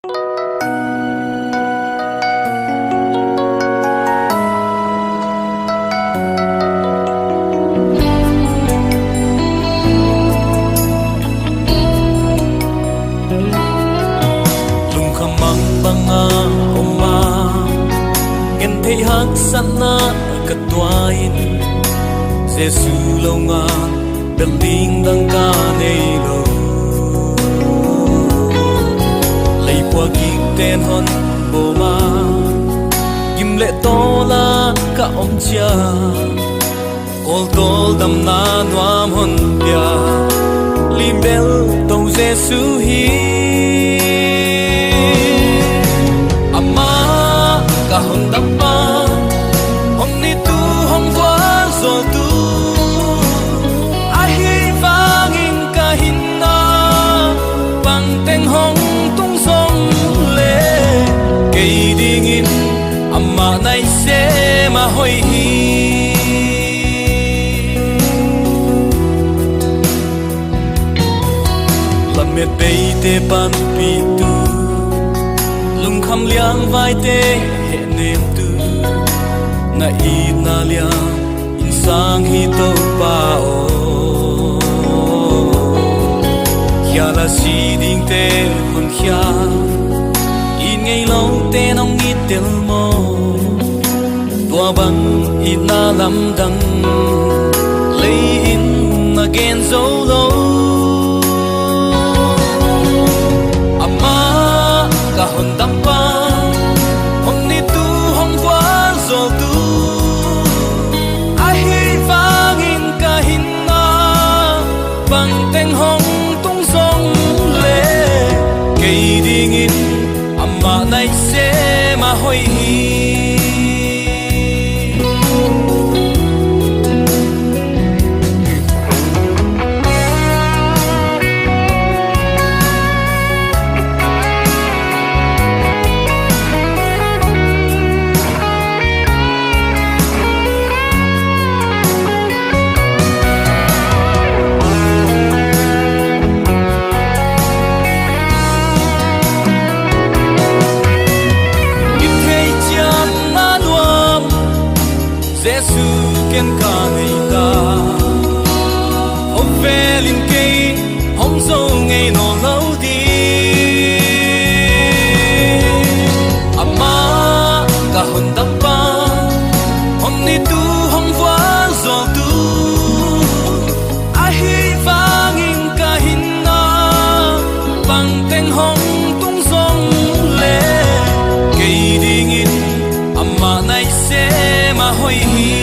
hak sana katwain Giêsu lâu ngang đâm đinh đăng ca nei lo lấy qua kik ten hon bo ma kim lệ to la ka om cha kol tol dam na nuam hon pia lim bel to Giêsu hi ama ka hon dam pa hom ni tu hom qua zo tu a hi vangin ka hin na bang teng hong tung song le kei ding in ama nai se ma hoi hi mẹ bay te ban pi tu lung kham liang vai te he nem tu na i na liang in sang hi to pa o ya la si ding te hun khia in ngei lo te nong ni tel mo tua bang i na lam dang lay in again zo lo ka hon dam pa hom ni tu hom qua zo tu a hi vangin ka hin na bang teng hong tung song le kei ding in amma nai se ma hoi hi Giêsu ken ka nei ta hom velin ke hom zo ngei no lo di ama ka hon dam pa hom ni tu hom wa zo tu a hi vangin ka hin na bang teng hong tung song le kei ding in ama nai se ma hoi hi